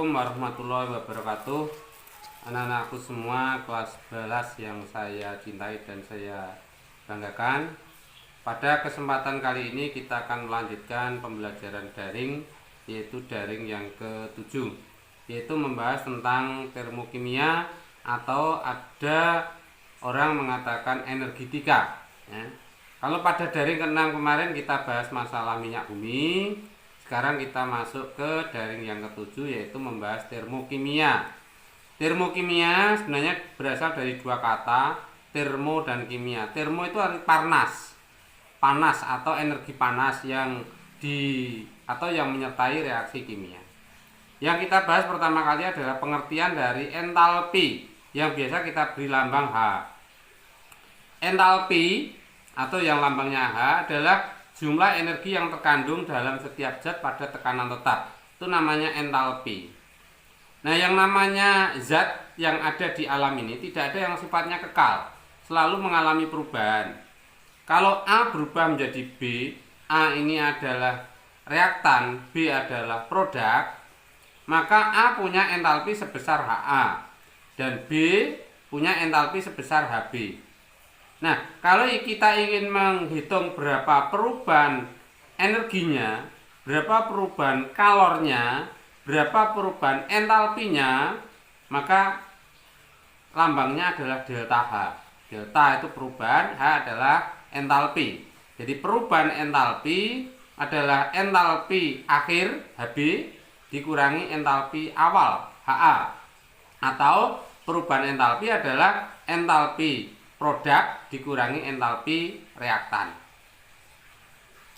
Assalamualaikum warahmatullahi wabarakatuh. Anak-anakku semua kelas 11 yang saya cintai dan saya banggakan. Pada kesempatan kali ini kita akan melanjutkan pembelajaran daring, yaitu daring yang ke-7, yaitu membahas tentang termokimia atau ada orang mengatakan energetika ya. Kalau pada daring ke-6 kemarin kita bahas masalah minyak bumi, sekarang kita masuk ke daring yang ke-7, yaitu membahas termokimia. Termokimia sebenarnya berasal dari dua kata, termo dan kimia. Termo itu arti panas atau energi panas yang menyertai reaksi kimia. Yang kita bahas pertama kali adalah pengertian dari entalpi yang biasa kita beri lambang H. Entalpi atau yang lambangnya H adalah jumlah energi yang terkandung dalam setiap zat pada tekanan tetap. Itu namanya entalpi. Nah, yang namanya zat yang ada di alam ini tidak ada yang sifatnya kekal, selalu mengalami perubahan. Kalau A berubah menjadi B, A ini adalah reaktan, B adalah produk, maka A punya entalpi sebesar HA dan B punya entalpi sebesar HB. Nah, kalau kita ingin menghitung berapa perubahan energinya, berapa perubahan kalornya, berapa perubahan entalpinya, maka lambangnya adalah delta H. Delta itu perubahan, H adalah entalpi. Jadi perubahan entalpi adalah entalpi akhir HB dikurangi entalpi awal HA, atau perubahan entalpi adalah entalpi produk dikurangi entalpi reaktan.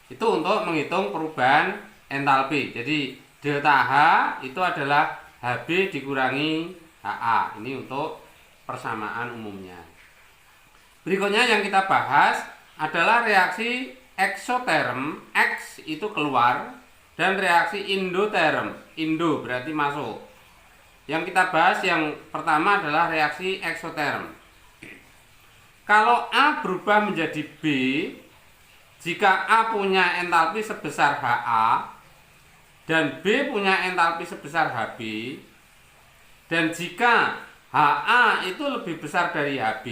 Itu untuk menghitung perubahan entalpi. Jadi delta H itu adalah HB dikurangi HA. Ini untuk persamaan umumnya. Berikutnya yang kita bahas adalah reaksi eksoterm. X itu keluar, dan reaksi endoterm. Indo berarti masuk. Yang kita bahas yang pertama adalah reaksi eksoterm. Kalau A berubah menjadi B, jika A punya entalpi sebesar HA dan B punya entalpi sebesar HB, dan jika HA itu lebih besar dari HB,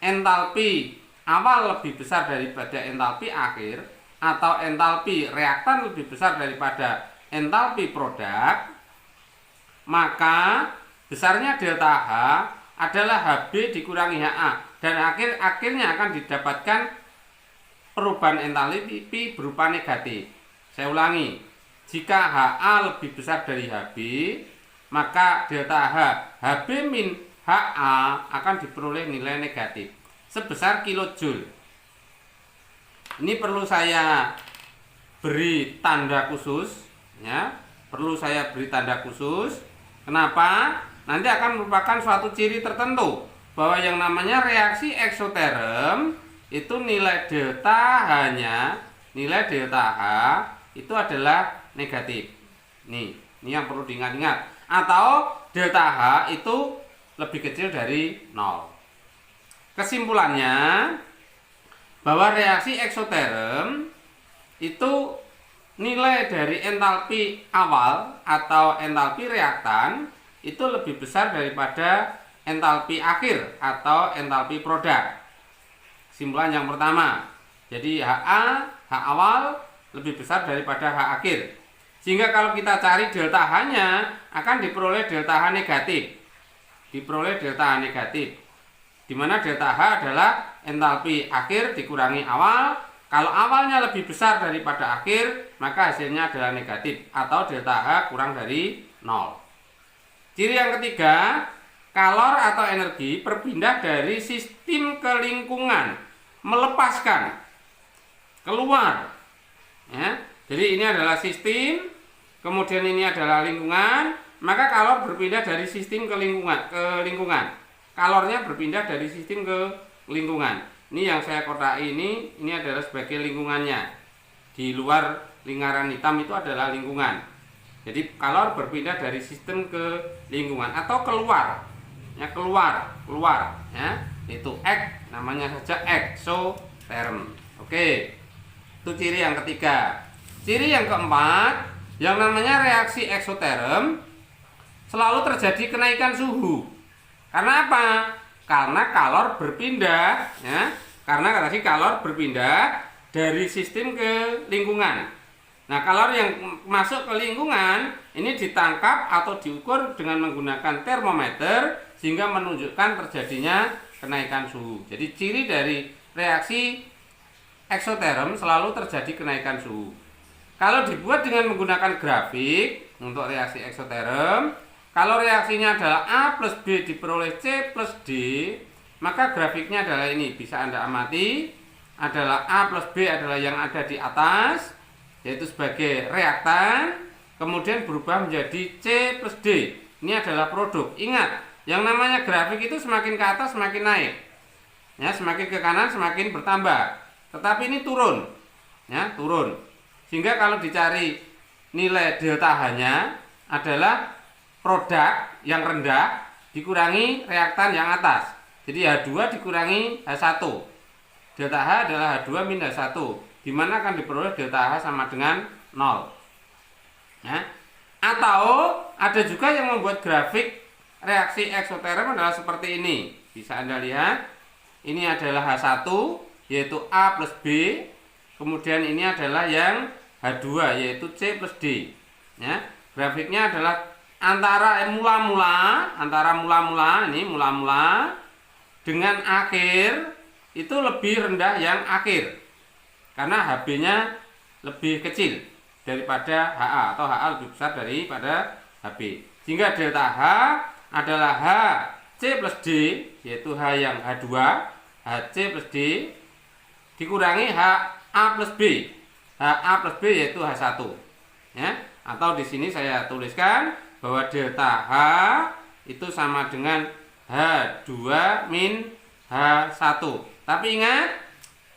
entalpi awal lebih besar daripada entalpi akhir, atau entalpi reaktan lebih besar daripada entalpi produk, maka besarnya delta H adalah HB dikurangi HA, dan akhirnya akan didapatkan perubahan entalpi berupa negatif. Saya ulangi, jika HA lebih besar dari HB, maka delta H HB min HA akan diperoleh nilai negatif sebesar kilojoule. Ini perlu saya beri tanda khusus ya, perlu saya beri tanda khusus. Kenapa? Nanti akan merupakan suatu ciri tertentu bahwa yang namanya reaksi eksoterm itu nilai delta H itu adalah negatif. Ini yang perlu diingat-ingat. Atau delta H itu lebih kecil dari 0. Kesimpulannya bahwa reaksi eksoterm itu nilai dari entalpi awal atau entalpi reaktan itu lebih besar daripada entalpi akhir atau entalpi produk. Kesimpulan yang pertama, jadi H awal lebih besar daripada H akhir. Sehingga kalau kita cari delta H-nya akan diperoleh delta H negatif. Di mana delta H adalah entalpi akhir dikurangi awal. Kalau awalnya lebih besar daripada akhir, maka hasilnya adalah negatif atau delta H kurang dari 0. Ciri yang ketiga, kalor atau energi berpindah dari sistem ke lingkungan, melepaskan keluar ya. Jadi ini adalah sistem, kemudian ini adalah lingkungan, maka kalor berpindah dari sistem ke lingkungan. Kalornya berpindah dari sistem ke lingkungan. Ini yang saya kotai ini adalah sebagai lingkungannya. Di luar lingkaran hitam itu adalah lingkungan. Jadi kalor berpindah dari sistem ke lingkungan atau keluar. Ya, keluar ya. Itu X, namanya saja eksoterm. Oke. Itu ciri yang ketiga. Ciri yang keempat, yang namanya reaksi eksoterm selalu terjadi kenaikan suhu. Karena apa? Karena kalor berpindah, ya. Karena tadi kalor berpindah dari sistem ke lingkungan. Nah, kalor yang masuk ke lingkungan ini ditangkap atau diukur dengan menggunakan termometer sehingga menunjukkan terjadinya kenaikan suhu. Jadi ciri dari reaksi eksoterm selalu terjadi kenaikan suhu. Kalau dibuat dengan menggunakan grafik untuk reaksi eksoterm, kalau reaksinya adalah A plus B diperoleh C plus D, maka grafiknya adalah ini, bisa Anda amati, adalah A plus B adalah yang ada di atas, yaitu sebagai reaktan, kemudian berubah menjadi C plus D. Ini adalah produk. Ingat, yang namanya grafik itu semakin ke atas semakin naik, ya, semakin ke kanan semakin bertambah. Tetapi ini turun, ya, turun. Sehingga kalau dicari nilai delta H-nya adalah produk yang rendah dikurangi reaktan yang atas. Jadi H2 dikurangi H1. Delta H adalah H2 min H1, di mana akan diperoleh delta H sama dengan 0. Ya. Atau ada juga yang membuat grafik reaksi eksoterm adalah seperti ini. Bisa Anda lihat, ini adalah H1 yaitu A plus B. Kemudian ini adalah yang H2 yaitu C plus D. Ya. Grafiknya adalah antara mula-mula ini mula-mula dengan akhir itu lebih rendah yang akhir karena HB-nya lebih kecil daripada HA atau HA lebih besar daripada HB, sehingga delta H adalah H C plus D yaitu H yang H2 HC plus D dikurangi HA plus B, HA plus B yaitu H1, ya. Atau di sini saya tuliskan bahwa delta H itu sama dengan H2 min H1. Tapi ingat,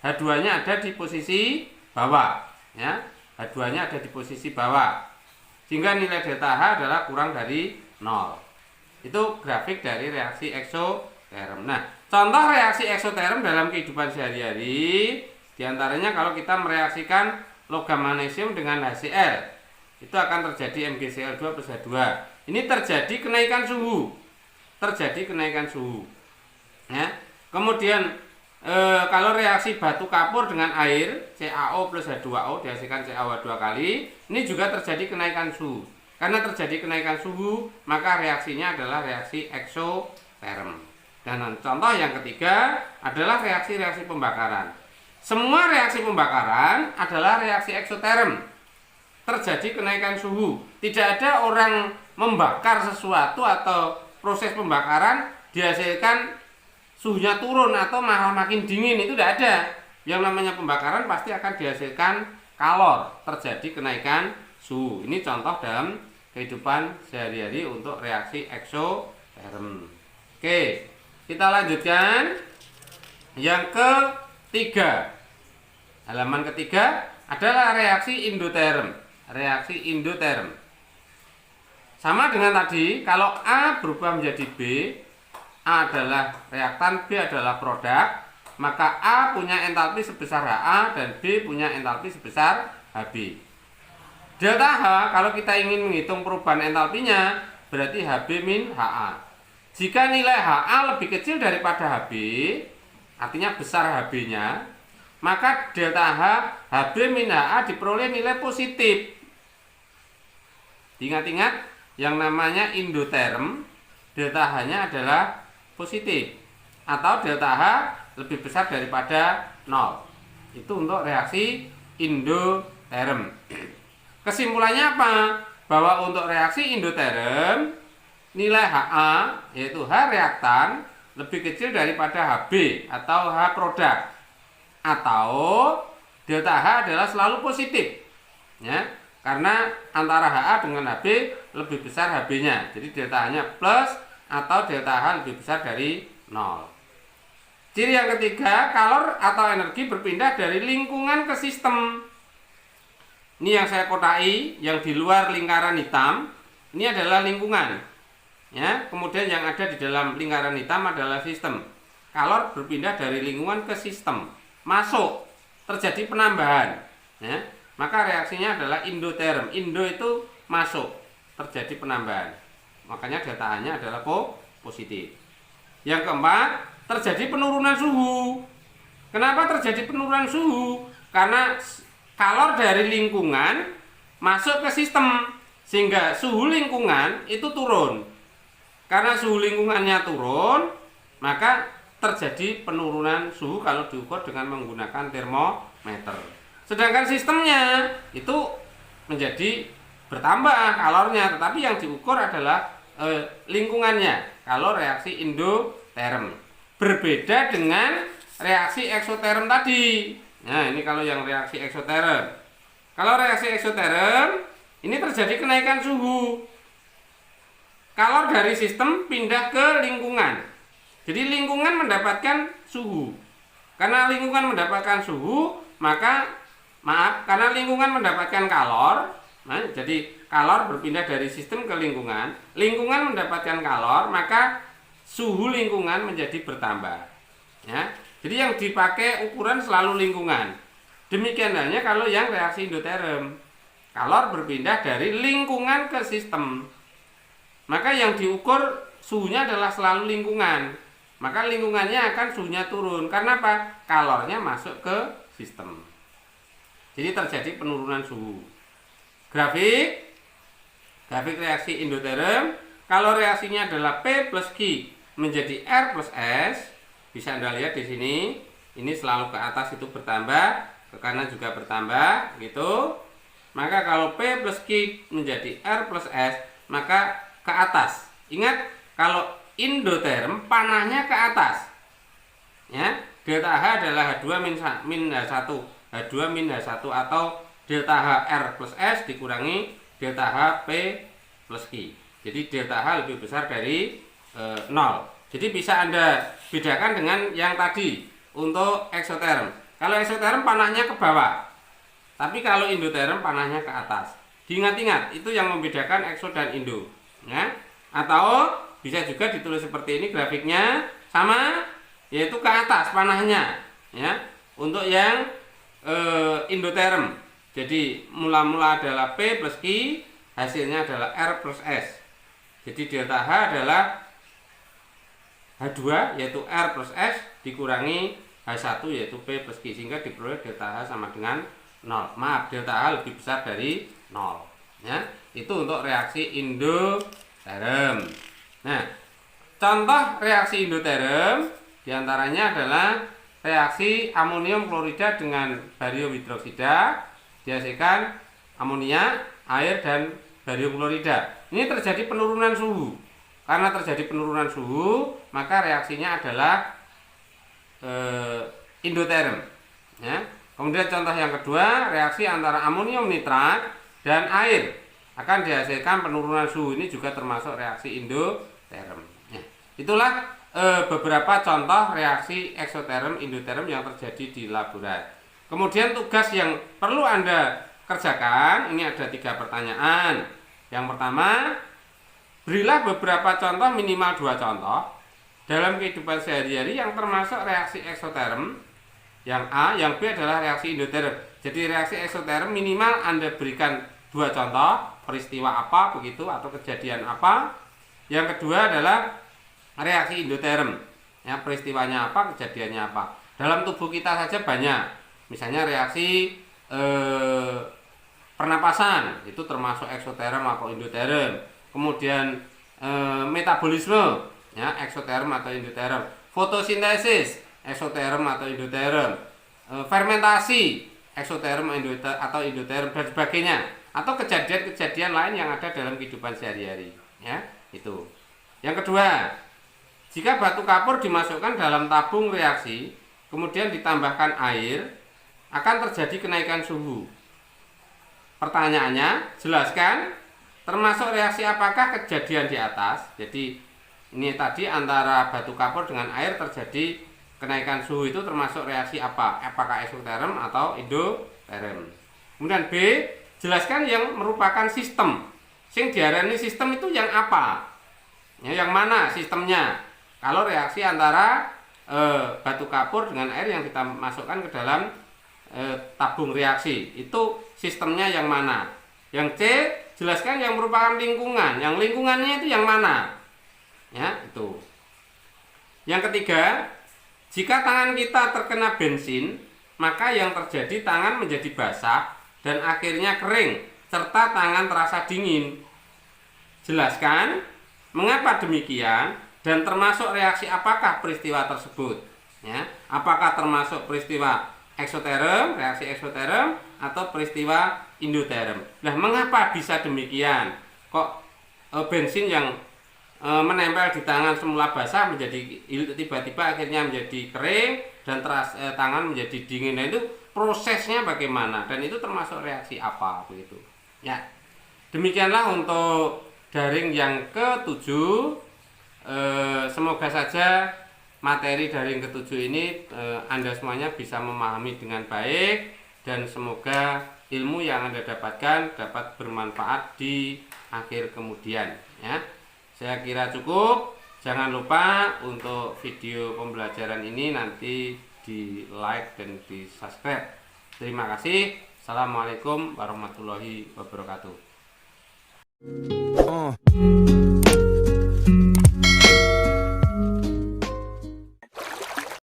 H2-nya ada di posisi bawah, ya. H2-nya ada di posisi bawah. Sehingga nilai delta H adalah kurang dari 0. Itu grafik dari reaksi eksoterm. Nah, contoh reaksi eksoterm dalam kehidupan sehari-hari diantaranya kalau kita mereaksikan logam magnesium dengan HCl, itu akan terjadi MgCl2 plus H2. Ini terjadi kenaikan suhu. Ya. Kemudian kalau reaksi batu kapur dengan air CaO plus H2O dihasilkan CaO2 kali, ini juga terjadi kenaikan suhu. Karena terjadi kenaikan suhu, maka reaksinya adalah reaksi eksoterm. Dan contoh yang ketiga adalah reaksi-reaksi pembakaran. Semua reaksi pembakaran adalah reaksi eksoterm. Terjadi kenaikan suhu. Tidak ada orang membakar sesuatu atau proses pembakaran dihasilkan suhunya turun atau malah makin dingin, itu tidak ada. Yang namanya pembakaran pasti akan dihasilkan kalor, terjadi kenaikan suhu. Ini contoh dalam kehidupan sehari-hari untuk reaksi eksoterm. Oke, kita lanjutkan yang ketiga. Halaman ketiga adalah reaksi endoterm. Reaksi endoterm sama dengan tadi, kalau A berubah menjadi B, A adalah reaktan, B adalah produk, maka A punya entalpi sebesar HA dan B punya entalpi sebesar HB. Delta H, kalau kita ingin menghitung perubahan entalpinya, berarti HB min HA. Jika nilai HA lebih kecil daripada HB, artinya besar HB-nya, maka delta H, HB min HA diperoleh nilai positif. Ingat-ingat, yang namanya endoterm, delta H-nya adalah positif atau delta H lebih besar daripada 0. Itu untuk reaksi endoterm. Kesimpulannya apa? Bahwa untuk reaksi endoterm, nilai HA yaitu H reaktan lebih kecil daripada HB atau H produk, atau delta H adalah selalu positif, ya. Karena antara HA dengan HB lebih besar HB-nya. Jadi delta H-nya plus atau delta H lebih besar dari 0. Ciri yang ketiga, kalor atau energi berpindah dari lingkungan ke sistem. Ini yang saya kotai, yang di luar lingkaran hitam, ini adalah lingkungan. Ya, kemudian yang ada di dalam lingkaran hitam adalah sistem. Kalor berpindah dari lingkungan ke sistem. Masuk, terjadi penambahan. Ya. Maka reaksinya adalah endoterm. Indo itu masuk, terjadi penambahan. makanya delta H-nya adalah positif. Yang keempat, terjadi penurunan suhu. Kenapa terjadi penurunan suhu? Karena kalor dari lingkungan masuk ke sistem, sehingga suhu lingkungan itu turun. Karena suhu lingkungannya turun, maka terjadi penurunan suhu kalau diukur dengan menggunakan termometer. Sedangkan sistemnya itu menjadi bertambah kalornya, tetapi yang diukur adalah lingkungannya kalau reaksi endoterm. Berbeda dengan reaksi eksoterm tadi. Nah, ini kalau yang reaksi eksoterm. Kalau reaksi eksoterm ini terjadi kenaikan suhu. Kalor dari sistem pindah ke lingkungan. Jadi lingkungan mendapatkan suhu. Karena lingkungan mendapatkan suhu, karena lingkungan mendapatkan kalor, nah, jadi kalor berpindah dari sistem ke lingkungan mendapatkan kalor, maka suhu lingkungan menjadi bertambah. Ya, jadi yang dipakai ukuran selalu lingkungan. Demikian halnya kalau yang reaksi endoterm, kalor berpindah dari lingkungan ke sistem, maka yang diukur suhunya adalah selalu lingkungan. Maka lingkungannya akan suhunya turun. Karena apa? Kalornya masuk ke sistem. Jadi terjadi penurunan suhu. Grafik reaksi endoterm, kalau reaksinya adalah P plus Q menjadi R plus S, bisa Anda lihat di sini, ini selalu ke atas itu bertambah, ke kanan juga bertambah, gitu. Maka kalau P plus Q menjadi R plus S, maka ke atas. Ingat, kalau endoterm panahnya ke atas. Ya, delta H adalah H2 min H1, H2 min H1 atau delta H R plus S dikurangi delta H P plus Q. Jadi delta H lebih besar dari 0. Jadi bisa Anda bedakan dengan yang tadi untuk eksoterm. Kalau eksoterm panahnya ke bawah, tapi kalau endoterm panahnya ke atas. Diingat-ingat, itu yang membedakan ekso dan indo. Ya. Atau bisa juga ditulis seperti ini grafiknya sama, yaitu ke atas panahnya. Ya. Untuk yang endoterm, jadi mula-mula adalah P plus Q, hasilnya adalah R plus S. Jadi delta H adalah H2 yaitu R plus S dikurangi H1 yaitu P plus Q, sehingga diperoleh delta H sama dengan 0. Maaf, delta H lebih besar dari 0. Ya, itu untuk reaksi endoterm. Nah, contoh reaksi endoterm diantaranya adalah reaksi amonium klorida dengan barium hidroksida, dihasilkan amonia, air, dan barium klorida. Ini terjadi penurunan suhu. Karena terjadi penurunan suhu, maka reaksinya adalah endoterm. Ya. Kemudian contoh yang kedua, reaksi antara amonium nitrat dan air akan dihasilkan penurunan suhu. Ini juga termasuk reaksi endoterm. Ya. Itulah beberapa contoh reaksi eksoterm, endoterm yang terjadi di laboratorium. Kemudian tugas yang perlu Anda kerjakan, ini ada 3 pertanyaan. Yang pertama, berilah beberapa contoh, minimal 2 contoh dalam kehidupan sehari-hari yang termasuk reaksi eksoterm. Yang A, yang B adalah reaksi endoterm. Jadi reaksi eksoterm minimal Anda berikan 2 contoh, peristiwa apa begitu atau kejadian apa. Yang kedua adalah reaksi endoterm. Ya, peristiwanya apa, kejadiannya apa. Dalam tubuh kita saja banyak. Misalnya reaksi pernapasan, itu termasuk eksoterm atau endoterm. Kemudian metabolisme, ya, eksoterm atau endoterm. Fotosintesis, eksoterm atau endoterm. Fermentasi, eksoterm atau endoterm, dan sebagainya. Atau kejadian-kejadian lain yang ada dalam kehidupan sehari-hari, ya, itu. Yang kedua, jika batu kapur dimasukkan dalam tabung reaksi, kemudian ditambahkan air, akan terjadi kenaikan suhu. Pertanyaannya, jelaskan termasuk reaksi apakah kejadian di atas. Jadi ini tadi antara batu kapur dengan air terjadi kenaikan suhu, itu termasuk reaksi apa? Apakah eksoterm atau endoterm? Kemudian B, jelaskan yang merupakan sistem. Sing diarani sistem itu yang apa? Ya, yang mana sistemnya? Kalau reaksi antara batu kapur dengan air yang kita masukkan ke dalam tabung reaksi, itu sistemnya yang mana? Yang C, jelaskan yang merupakan lingkungan. Yang lingkungannya itu yang mana? Ya, itu. Yang ketiga, jika tangan kita terkena bensin, maka yang terjadi tangan menjadi basah dan akhirnya kering, serta tangan terasa dingin. Jelaskan mengapa demikian dan termasuk reaksi apakah peristiwa tersebut. Ya, apakah termasuk peristiwa eksoterm, reaksi eksoterm, atau peristiwa endoterm. Nah, mengapa bisa demikian? Kok bensin yang menempel di tangan semula basah menjadi tiba-tiba akhirnya menjadi kering dan tangan menjadi dingin. Nah, itu prosesnya bagaimana dan itu termasuk reaksi apa begitu. Ya. Demikianlah untuk daring yang ketujuh. Semoga saja materi daring ketujuh ini Anda semuanya bisa memahami dengan baik dan semoga ilmu yang Anda dapatkan dapat bermanfaat di akhir kemudian, ya. Saya kira cukup. Jangan lupa untuk video pembelajaran ini nanti di like dan di subscribe. Terima kasih. Assalamualaikum warahmatullahi wabarakatuh.